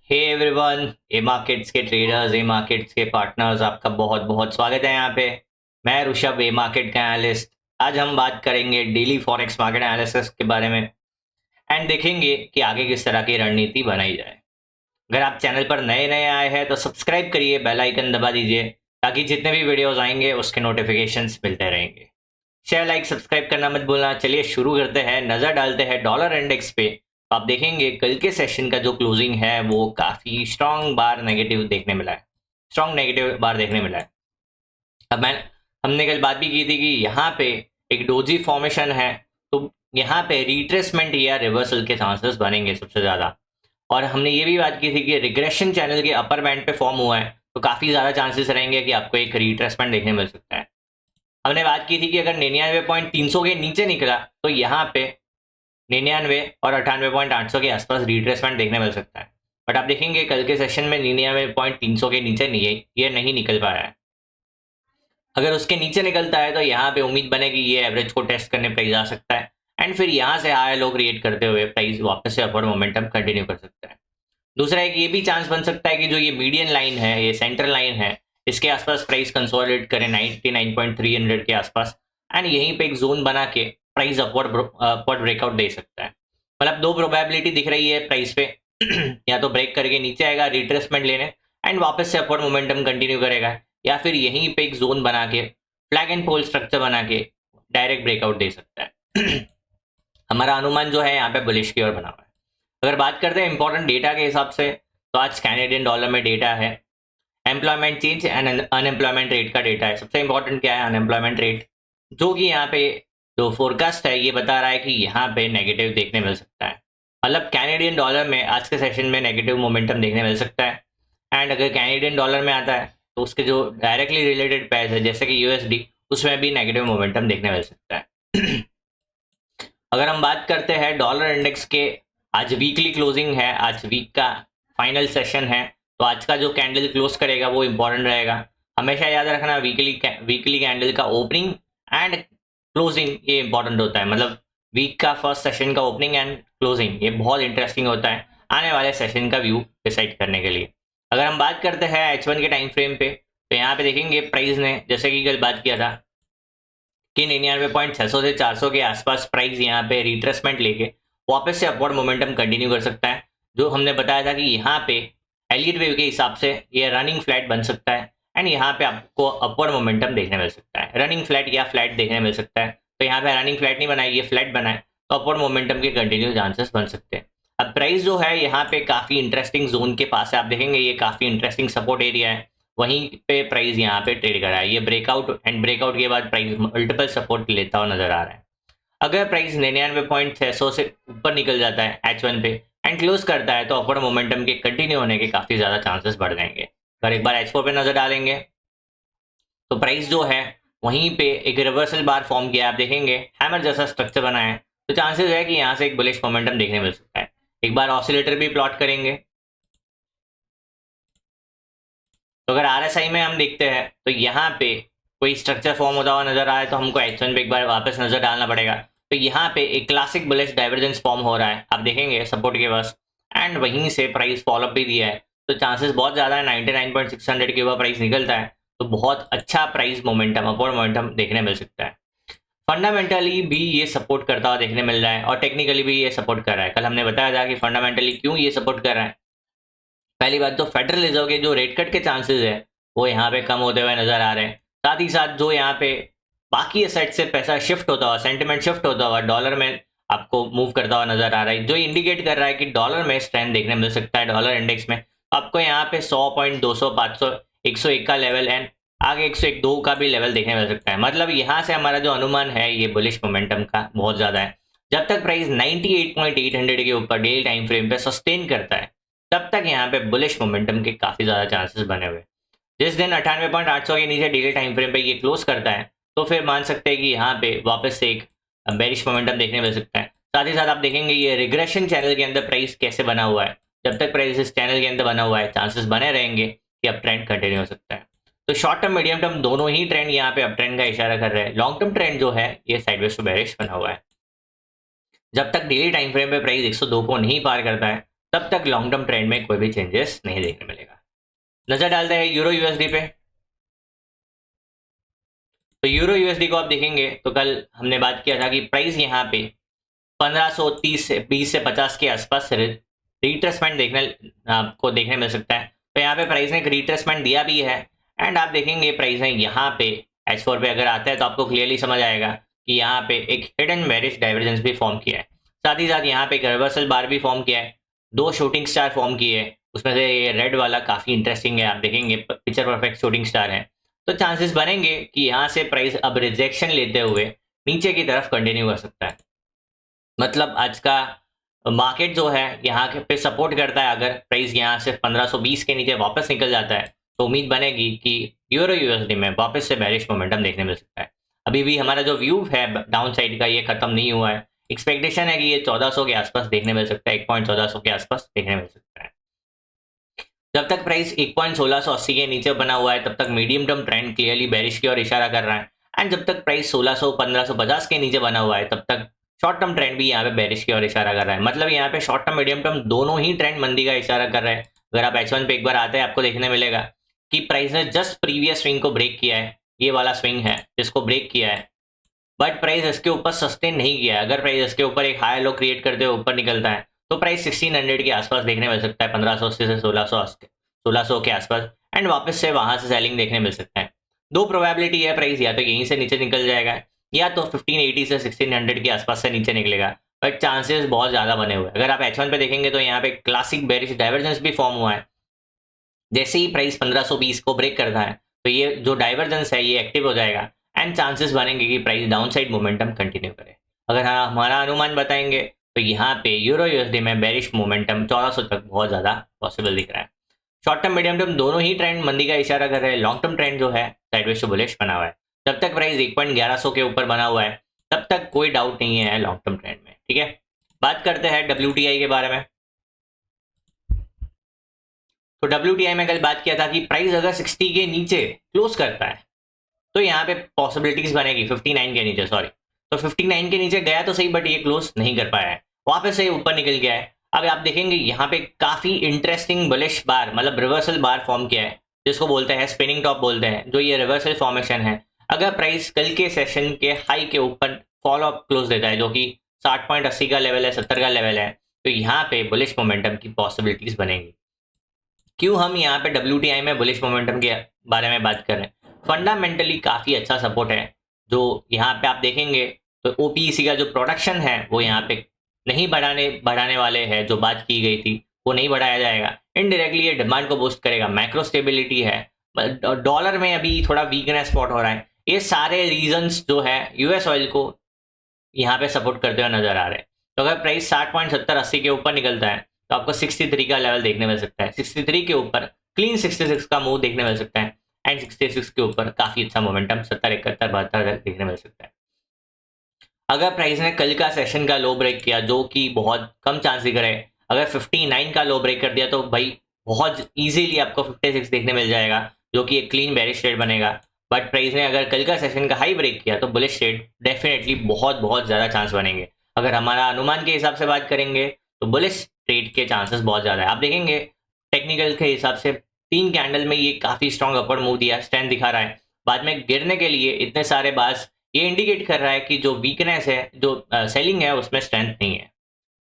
Hey everyone, ए markets के traders, ए markets के partners, आपका बहुत बहुत स्वागत है यहाँ पे। मैं ऋषभ, ए मार्केट का एनालिस्ट। आज हम बात करेंगे डेली फॉरेक्स मार्केट एनालिसिस के बारे में एंड देखेंगे कि आगे किस तरह की रणनीति बनाई जाए। अगर आप चैनल पर नए नए आए हैं तो सब्सक्राइब करिए, बेल आइकन दबा दीजिए ताकि जितने भी वीडियोस आएंगे उसके नोटिफिकेशंस मिलते रहेंगे। शेयर, लाइक, सब्सक्राइब करना मत भूलना। चलिए शुरू करते हैं, नज़र डालते हैं डॉलर इंडेक्स पे। आप देखेंगे कल के सेशन का जो क्लोजिंग है वो काफ़ी स्ट्रॉन्ग बार नेगेटिव देखने मिला है, स्ट्रॉन्ग नेगेटिव बार देखने मिला है। अब हमने कल बात भी की थी कि यहाँ पे एक डोजी फॉर्मेशन है, तो यहाँ पे रिट्रेसमेंट या रिवर्सल के चांसेस बनेंगे सबसे ज़्यादा। और हमने ये भी बात की थी कि रिग्रेशन चैनल के अपर बैंड पे फॉर्म हुआ है, तो काफ़ी ज़्यादा चांसेस रहेंगे कि आपको एक रिट्रेसमेंट देखने मिल सकता है। हमने बात की थी कि अगर 99.300 के नीचे निकला तो यहाँ पे 99 और 98.800 के आसपास रिट्रेसमेंट देखने मिल सकता है। बट आप देखेंगे कल के सेशन में 99.300 के नीचे ये नहीं निकल पाया है। अगर उसके नीचे निकलता है तो यहाँ पे उम्मीद बनेगी ये एवरेज को टेस्ट करने प्राइस आ सकता है एंड फिर यहाँ से हाई लो क्रिएट करते हुए प्राइस वापस से अपवर्ड मोमेंटम कंटिन्यू कर सकता है। दूसरा एक ये भी चांस बन सकता है कि जो ये मीडियन लाइन है, ये सेंट्रल लाइन है, इसके आसपास प्राइस कंसोलिडेट करे 99.300 के आसपास एंड यहीं पे एक जोन बना के प्राइस अपवर्ड ब्रेकआउट दे सकता है। मतलब दो प्रोबेबिलिटी दिख रही है प्राइस पे या तो ब्रेक करके नीचे आएगा रिट्रेसमेंट लेने एंड वापस से अपवर्ड मोमेंटम कंटिन्यू करेगा, या फिर यहीं पे एक जोन बना के फ्लैग एंड पोल स्ट्रक्चर बना के डायरेक्ट ब्रेकआउट दे सकता है। हमारा अनुमान जो है यहाँ पे बुलिश की ओर बना हुआ है। अगर बात करते हैं इंपॉर्टेंट डेटा के हिसाब से, तो आज कैनेडियन डॉलर में डेटा है, employment change and unemployment rate का डेटा है। सबसे इंपॉर्टेंट क्या है, अनएम्प्लॉयमेंट रेट, जो कि यहाँ पे जो फोरकास्ट है ये बता रहा है कि यहाँ पे नेगेटिव देखने मिल सकता है। मतलब कैनेडियन डॉलर में आज के सेशन में नेगेटिव मोमेंटम देखने मिल सकता है। एंड अगर कैनेडियन डॉलर में आता है तो उसके जो डायरेक्टली रिलेटेड पेयर्स है जैसे कि यूएसडी, उसमें भी नेगेटिव मोमेंटम देखने मिल सकता है। अगर हम बात करते हैं डॉलर इंडेक्स के, आज वीकली क्लोजिंग है, आज वीक का फाइनल सेशन है, तो आज का जो कैंडल क्लोज करेगा वो इंपॉर्टेंट रहेगा। हमेशा याद रखना वीकली कैंडल का ओपनिंग एंड क्लोजिंग ये इंपॉर्टेंट होता है। मतलब वीक का फर्स्ट सेशन का ओपनिंग एंड क्लोजिंग ये बहुत इंटरेस्टिंग होता है आने वाले सेशन का व्यू डिसाइड करने के लिए। अगर हम बात करते हैं H1 के टाइम फ्रेम पे, तो यहाँ पे देखेंगे प्राइस ने जैसे कि कल बात किया था कि 99.600 से 400 के आसपास प्राइस यहाँ पे रिट्रेसमेंट लेके वापस से अपवर्ड मोमेंटम कंटिन्यू कर सकता है। जो हमने बताया था कि यहाँ पे एलियट वेव के हिसाब से ये रनिंग फ्लैट बन सकता है एंड यहाँ पे आपको अपवर्ड मोमेंटम देखने मिल सकता है, रनिंग फ्लैट या फ्लैट देखने मिल सकता है। तो यहाँ पे रनिंग फ्लैट नहीं बनाए, ये फ्लैट बनाए, तो अपवर्ड मोमेंटम के कंटिन्यू चांसेस बन सकते हैं। अब प्राइस जो है यहाँ पे काफ़ी इंटरेस्टिंग जोन के पास है, आप देखेंगे ये काफ़ी इंटरेस्टिंग सपोर्ट एरिया है, वहीं पे प्राइस यहाँ पे ट्रेड कर रहा है। ये ब्रेकआउट एंड ब्रेकआउट के बाद प्राइस मल्टीपल सपोर्ट लेता हुआ नजर आ रहा है। अगर प्राइस 99.600 से ऊपर निकल जाता है H1 पे एंड क्लोज करता है तो अपवर्ड मोमेंटम के कंटिन्यू होने के काफ़ी ज़्यादा चांसेस बढ़ जाएंगे। अगर एक बार H4 पे नजर डालेंगे तो प्राइस जो है वहीं पे एक रिवर्सल बार फॉर्म किया, आप देखेंगे हैमर जैसा स्ट्रक्चर बना है, तो चांसेस है कि यहाँ से एक बुलिश मोमेंटम देखने मिल सकता है। एक बार ऑसिलेटर भी प्लॉट करेंगे तो अगर RSI में हम देखते हैं तो यहाँ पे कोई स्ट्रक्चर फॉर्म होता हुआ नजर आ रहा है, तो हमको H1 पे एक बार वापस नजर डालना पड़ेगा। तो यहाँ पे एक क्लासिक बुलिश डाइवर्जेंस फॉर्म हो रहा है, आप देखेंगे सपोर्ट के पास एंड वहीं से प्राइस फॉलोअप भी दिया है, तो चांसेस बहुत ज़्यादा है 99.600 के ऊपर प्राइस निकलता है तो बहुत अच्छा प्राइस मोमेंटम, अपवर्ड मोमेंटम देखने मिल सकता है। फंडामेंटली भी ये सपोर्ट करता हुआ देखने मिल रहा है और टेक्निकली भी ये सपोर्ट कर रहा है। कल हमने बताया था कि फंडामेंटली क्यों ये सपोर्ट कर रहा है। पहली बात तो फेडरल रिजर्व के जो रेट कट के चांसेस है वो यहाँ पे कम होते हुए नजर आ रहे हैं। साथ ही साथ जो यहाँ पे बाकी एसेट से पैसा शिफ्ट होता हुआ, सेंटिमेंट शिफ्ट होता हुआ डॉलर में आपको मूव करता हुआ नजर आ रहा है, जो इंडिकेट कर रहा है कि डॉलर में स्ट्रेंथ देखने मिल सकता है। डॉलर इंडेक्स में आपको यहाँ पे 100 200 500 101 का लेवल एंड आगे 101 2 का भी लेवल देखने मिल सकता है। मतलब यहाँ से हमारा जो अनुमान है ये बुलिश मोमेंटम का बहुत ज्यादा है। जब तक प्राइस 98.800 के ऊपर डेली टाइम फ्रेम पे सस्टेन करता है तब तक यहाँ पे बुलिश मोमेंटम के काफी ज्यादा चांसेस बने हुए। जिस दिन 98.800 के नीचे डेली टाइम फ्रेम पे ये क्लोज करता है तो फिर मान सकते हैं कि यहाँ पे वापस से एक बेरिश मोमेंटम देखने मिल सकता है। साथ ही साथ आप देखेंगे ये रिग्रेशन चैनल के अंदर प्राइस कैसे बना हुआ है, जब तक प्राइस इस चैनल के अंदर बना हुआ है चांसेस बने रहेंगे कि अप ट्रेंड कंटिन्यू हो सकता है। तो शॉर्ट टर्म मीडियम टर्म दोनों ही ट्रेंड यहाँ पे अप ट्रेंड का इशारा कर रहे हैं। लॉन्ग टर्म ट्रेंड जो है ये साइडवेज टू बेरिश बना हुआ है। जब तक डेली टाइम फ्रेम पे प्राइस 102 को नहीं पार करता है तब तक लॉन्ग टर्म ट्रेंड में कोई भी चेंजेस नहीं देखने मिलेगा। नजर डालते हैं यूरो यूएसडी पे। तो यूरो यूएसडी को आप देखेंगे तो कल हमने बात किया था कि प्राइस यहाँ पे 1530 से 20 से 50 के आसपास रिट्रेसमेंट आपको देखने मिल सकता है। तो यहाँ पे प्राइस ने एक रिट्रेसमेंट दिया भी है एंड आप देखेंगे प्राइस ने यहाँ पे H4 पे अगर आता है तो आपको क्लियरली समझ आएगा कि यहाँ पे एक हिडन बेरिश डाइवर्जेंस भी फॉर्म किया है। साथ ही साथ यहाँ पे एक रिवर्सल बार भी फॉर्म किया है, 2 शूटिंग स्टार फॉर्म किए है, उसमें से ये रेड वाला काफी इंटरेस्टिंग है। आप देखेंगे पिक्चर परफेक्ट शूटिंग स्टार है। तो चांसेस बनेंगे कि यहाँ से प्राइस अब रिजेक्शन लेते हुए नीचे की तरफ कंटिन्यू कर सकता है। मतलब आज का मार्केट जो है यहाँ पे सपोर्ट करता है। अगर प्राइस यहाँ से 1520 के नीचे वापस निकल जाता है तो उम्मीद बनेगी कि यूरो यूएसडी में वापस से बेरिश मोमेंटम देखने मिल सकता है। अभी भी हमारा जो व्यू है डाउन साइड का ये खत्म नहीं हुआ है। एक्सपेक्टेशन है कि ये 1400 के आसपास देखने मिल सकता है, 1.1400 के आसपास देखने मिल सकता है। जब तक प्राइस 1.1680 के नीचे बना हुआ है तब तक medium term trend clearly bearish की ओर इशारा कर रहा है एंड जब तक प्राइस 1550 के नीचे बना हुआ है तब तक शॉर्ट टर्म ट्रेंड भी यहाँ पे बेरिश की ओर इशारा कर रहा है। मतलब यहाँ पे शॉर्ट टर्म मीडियम टर्म दोनों ही ट्रेंड मंदी का इशारा कर रहे हैं। अगर आप H1 पे एक बार आते हैं आपको देखने मिलेगा कि प्राइस ने जस्ट प्रीवियस स्विंग को ब्रेक किया है, ये वाला स्विंग है जिसको ब्रेक किया है, बट प्राइस इसके ऊपर सस्टेन नहीं किया है। अगर प्राइस इसके ऊपर एक हाई लो क्रिएट करते हुए ऊपर निकलता है तो प्राइस 1600 के आसपास देखने मिल सकता है, 1580 से 1600 के आसपास एंड वापस से वहां से सेलिंग देखने मिल सकता है। 2 प्रोबेबिलिटी है, प्राइस या तो यहीं से नीचे निकल जाएगा या तो 1580 से 1600 के आसपास से नीचे निकलेगा, बट चांसेस बहुत ज्यादा बने हुए हैं। अगर आप H1 पे देखेंगे तो यहाँ पे क्लासिक बेरिश डाइवर्जेंस भी फॉर्म हुआ है। जैसे ही प्राइस 1520 को ब्रेक करता है तो ये जो डाइवर्जेंस है ये एक्टिव हो जाएगा एंड चांसेस बनेंगे कि प्राइस डाउनसाइड मोमेंटम कंटिन्यू करे। अगर हाँ हमारा अनुमान बताएंगे तो यहाँ पे यूरो यूएसडी में बेरिश मोमेंटम 1400 तक बहुत ज्यादा पॉसिबल दिख रहा है। शॉर्ट टर्म मीडियम टर्म दोनों ही ट्रेंड मंदी का इशारा कर रहे हैं। लॉन्ग टर्म ट्रेंड जो है साइडवेज टू बुलिश बना हुआ है। जब तक प्राइस 1.1100 के ऊपर बना हुआ है तब तक कोई डाउट नहीं है लॉन्ग टर्म ट्रेंड में। ठीक है, बात करते हैं WTI के बारे में। तो WTI में कल बात किया था कि प्राइस अगर 60 के नीचे क्लोज करता है तो यहाँ पे पॉसिबिलिटीज बनेगी 59 के नीचे, सॉरी, तो 59 के नीचे गया तो सही बट ये क्लोज नहीं कर पाया है, वापस से ऊपर निकल गया है। अब आप देखेंगे यहाँ पे काफी इंटरेस्टिंग बुलिश बार मतलब रिवर्सल बार फॉर्म किया है जिसको बोलते हैं स्पिनिंग टॉप बोलते हैं, जो ये रिवर्सल फॉर्मेशन है। अगर प्राइस कल के सेशन के हाई के ऊपर फॉलो अप क्लोज देता है जो कि 60.80 का लेवल है, 70 का लेवल है, तो यहाँ पे बुलिश मोमेंटम की पॉसिबिलिटीज बनेगी। क्यों हम यहाँ पे WTI में बुलिश मोमेंटम के बारे में बात कर रहे हैं? फंडामेंटली काफी अच्छा सपोर्ट है जो यहाँ पे आप देखेंगे तो OPEC का जो प्रोडक्शन है वो यहाँ पे नहीं बढ़ाने वाले हैं, जो बात की गई थी वो नहीं बढ़ाया जाएगा। इनडायरेक्टली ये डिमांड को बूस्ट करेगा। मैक्रो स्टेबिलिटी है, डॉलर में अभी थोड़ा वीकनेस स्पॉट हो रहा है। ये सारे रीजंस जो है यूएस ऑयल को यहाँ पे सपोर्ट करते हुए नजर आ रहे हैं। तो अगर प्राइस 60.70-80 के ऊपर निकलता है तो आपको 63 का लेवल देखने मिल सकता है। 63 के ऊपर क्लीन 66 का मूव देखने मिल सकता है एंड 66 के ऊपर काफी अच्छा मोमेंटम 70, 71, 72 देखने मिल सकता है। अगर प्राइस ने कल का सेशन का लो ब्रेक किया जो कि बहुत कम चांस दिख रहा है, अगर 59 का लो ब्रेक कर दिया तो भाई बहुत इजीली आपको 56 देखने मिल जाएगा जो कि एक क्लीन बेरिश ट्रेड बनेगा। बट प्राइस ने अगर कल का सेशन का हाई ब्रेक किया तो बुलिश ट्रेड डेफिनेटली बहुत ज्यादा चांस बनेंगे। अगर हमारा अनुमान के हिसाब से बात करेंगे तो बुलिश ट्रेड के चांसेस बहुत ज्यादा है। आप देखेंगे टेक्निकल के हिसाब से 3 कैंडल में ये काफी स्ट्रॉन्ग अपवर्ड मूव दिया, स्ट्रेंथ दिखा रहा है। बाद में गिरने के लिए इतने सारे बार्स ये इंडिकेट कर रहा है कि जो वीकनेस है, जो सेलिंग है उसमें स्ट्रेंथ नहीं है।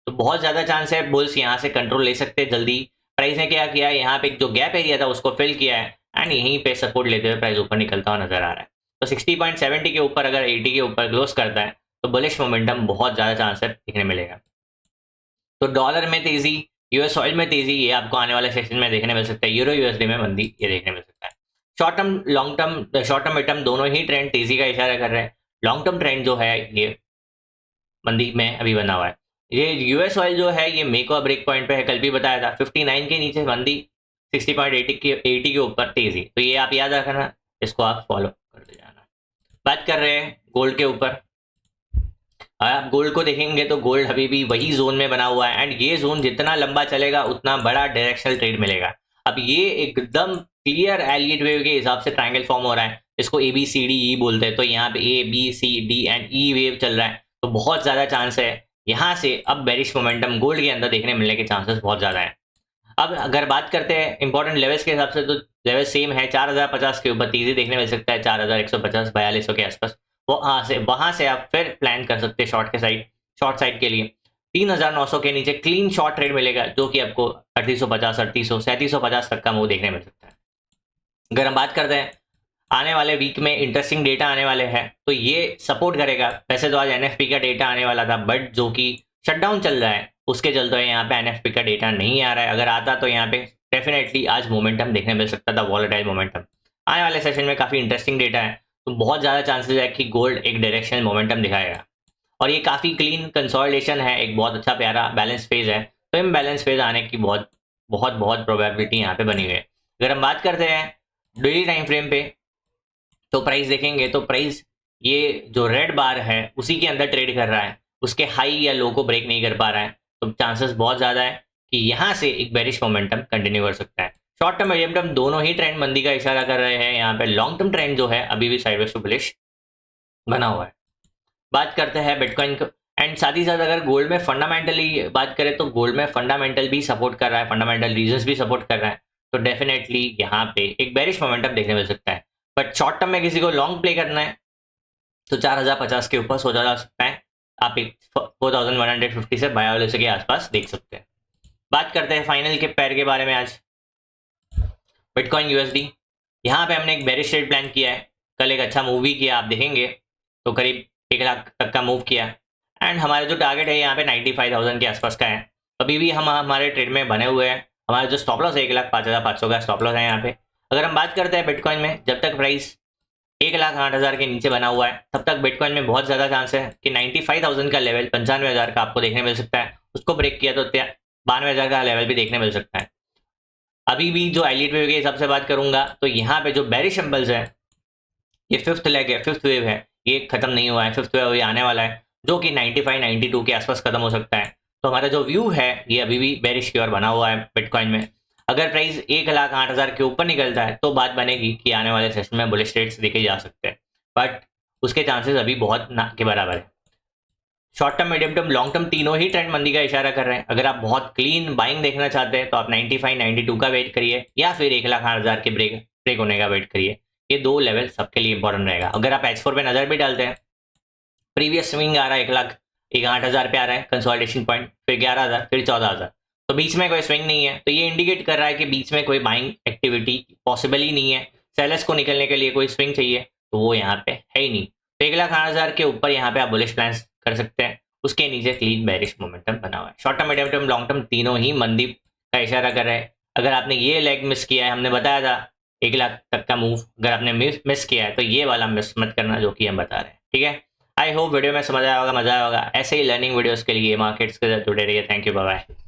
तो बहुत ज्यादा चांस है बुल्स यहाँ से कंट्रोल ले सकते हैं जल्दी। प्राइस ने क्या किया, यहाँ पे जो गैप एरिया था उसको फिल किया है एंड यहीं पे सपोर्ट लेते हुए प्राइस ऊपर निकलता हुआ नजर आ रहा है। तो 60.70 के ऊपर अगर 80 के ऊपर क्लोज करता है तो बुलिश मोमेंटम बहुत ज्यादा चांस है दिखने मिलेगा। तो डॉलर में तेजी, यूएस ऑयल में तेजी, ये आपको आने वाले सेशन में देखने मिल सकता है। यूरो यूएसडी में मंदी ये देखने मिल सकता है। Short term long term, short term mid term दोनों ही ट्रेंड तेजी का इशारा कर रहे हैं। लॉन्ग टर्म ट्रेंड जो है ये मंदी में अभी बना हुआ है। ये यूएस ऑयल जो है ये मे को ब्रेक पॉइंट पे है, कल भी बताया था। 59 के नीचे मंदी, 60.80 के ऊपर तेजी, तो ये आप याद रखना, इसको आप फॉलो करते जाना। बात कर रहे हैं गोल्ड के ऊपर। आप गोल्ड को देखेंगे तो गोल्ड अभी भी वही जोन में बना हुआ है एंड ये जोन जितना लंबा चलेगा उतना बड़ा डायरेक्शनल ट्रेड मिलेगा। अब ये एकदम क्लियर एलियट वेव के हिसाब से ट्रायंगल फॉर्म हो रहा है, इसको ABCDE बोलते हैं। तो यहाँ पे A B C D and E wave चल रहा है, तो बहुत ज्यादा चांस है यहाँ से अब बेरिश मोमेंटम गोल्ड के अंदर देखने मिलने के चांसेस बहुत ज़्यादा है। अब अगर बात करते हैं इंपॉर्टेंट लेवल्स के हिसाब से, तो लेवल सेम है 4050 के ऊपर तेजी देखने मिल सकता है, 4150 4200 के आसपास। वहां से आप फिर प्लान कर सकते हैं शॉर्ट साइड के लिए 3900 के नीचे क्लीन शॉर्ट ट्रेड मिलेगा, जो कि आपको 3850 3800 3750 तक का मूव देखने मिल सकता है। अगर हम बात करते हैं आने वाले वीक में इंटरेस्टिंग डेटा आने वाले हैं, तो ये सपोर्ट करेगा। वैसे तो आज एनएफपी का डेटा आने वाला था, बट जो कि शटडाउन चल रहा है उसके चलते यहाँ पे एनएफपी का डेटा नहीं आ रहा है। अगर आता तो यहाँ पे डेफिनेटली आज मोमेंटम देखने मिल सकता था, वॉलेटाइल मोमेंटम। आने वाले सेशन में काफी इंटरेस्टिंग डेटा है, तो बहुत ज्यादा चांसेस है कि गोल्ड एक डायरेक्शनल मोमेंटम दिखाएगा। और ये काफी क्लीन कंसोलिडेशन है, एक बहुत अच्छा प्यारा बैलेंस फेज है, तो इन बैलेंस फेज आने की बहुत बहुत बहुत प्रोबेबिलिटी यहाँ पे बनी हुई है। अगर हम बात करते हैं डेली टाइम फ्रेम पे, तो प्राइस देखेंगे तो प्राइस ये जो रेड बार है उसी के अंदर ट्रेड कर रहा है, उसके हाई या लो को ब्रेक नहीं कर पा रहा है, तो चांसेस बहुत ज़्यादा है कि यहाँ से एक बेरिश मोमेंटम कंटिन्यू कर सकता है। शॉर्ट टर्म मीडियम टर्म दोनों ही ट्रेंड मंदी का इशारा कर रहे हैं। यहाँ पे लॉन्ग टर्म ट्रेंड जो है अभी भी साइडवेज टू बुलिश बना हुआ है। बात करते हैं बिटकॉइन को, एंड साथ ही साथ अगर गोल्ड में फंडामेंटली बात करें तो गोल्ड में फंडामेंटल भी सपोर्ट कर रहा है, फंडामेंटल रीजंस भी सपोर्ट कर रहा है, तो डेफिनेटली यहाँ पे एक बेरिश मोमेंटम देखने मिल सकता है। बट शॉर्ट टर्म में किसी को लॉन्ग प्ले करना है तो 4050 के ऊपर सोचा जा सकता है, आप एक 4150 से 4200 के आसपास देख सकते हैं। बात करते हैं फाइनल के पैर के बारे में आज, बिटकॉइन यूएसडी। यहाँ पे हमने एक बेरिश ट्रेड प्लान किया है, कल एक अच्छा मूव भी किया, आप देखेंगे तो करीब 1 लाख तक का मूव किया, एंड हमारा जो टारगेट है यहाँ पे 95,000 के आसपास का है। अभी भी हम हमारे ट्रेड में बने हुए हैं, हमारा जो स्टॉप लॉस है 1,05,500 का स्टॉप लॉस है यहाँ पे। अगर हम बात करते हैं बिटकॉइन में, जब तक प्राइस 1,08,000 के नीचे बना हुआ है तब तक बिटकॉइन में बहुत ज़्यादा चांस है कि 95,000 का लेवल 95,000 का आपको देखने मिल सकता है। उसको ब्रेक किया तो 92,000 का लेवल भी देखने मिल सकता है। अभी भी जो एलिट वेव के हिसाब से बात करूंगा तो यहाँ पे जो बेरिश सिंबल्स है, ये फिफ्थ लेग है, फिफ्थ वेव है, ये खत्म नहीं हुआ है, फिफ्थ वेव ये आने वाला है जो कि 95 92 के आसपास खत्म हो सकता है। तो हमारा जो व्यू है ये अभी भी बेरिश की ओर बना हुआ है बिटकॉइन में। अगर प्राइस 1,08,000 के ऊपर निकलता है तो बात बनेगी कि आने वाले सेशन में बुलिश ट्रेड्स देखे जा सकते हैं, बट उसके चांसेस अभी बहुत ना के बराबर है। Short term, medium term, long term तीनों ही ट्रेंड मंदी का इशारा कर रहे हैं। अगर आप बहुत क्लीन बाइंग देखना चाहते हैं तो आप 95 92 का वेट करिए, या फिर 1,08,000 के ब्रेक होने का वेट करिए। ये दो लेवल सबके लिए इंपॉर्टेंट रहेगा। अगर आप H4 पे नजर भी डालते हैं, प्रीवियस स्विंग आ रहा है 1,08,000 पे आ रहा है कंसोलिडेशन पॉइंट, फिर 11,000, फिर 14,000, तो बीच में कोई स्विंग नहीं है, तो ये इंडिकेट कर रहा है कि बीच में कोई बाइंग एक्टिविटी पॉसिबल ही नहीं है। सेलर्स को निकलने के लिए कोई स्विंग चाहिए तो वो यहाँ पे है ही नहीं। तो 1,08,000 के ऊपर यहाँ पे आप बुलिश प्लान कर सकते हैं, उसके नीचे क्लीन बेरिश मोमेंटम बना हुआ है। Short term, medium term, long term तीनों ही मंदी का इशारा कर रहे हैं। अगर आपने ये लेग मिस किया है, हमने बताया था 1 लाख तक का मूव, अगर आपने मिस किया है तो ये वाला मिस मत करना जो कि हम बता रहे हैं, ठीक है। आई होप वीडियो में समझ आया होगा, मजा आया होगा। ऐसे ही लर्निंग वीडियोस के लिए मार्केट्स के साथ जुड़े रहिए। Thank you, bye bye.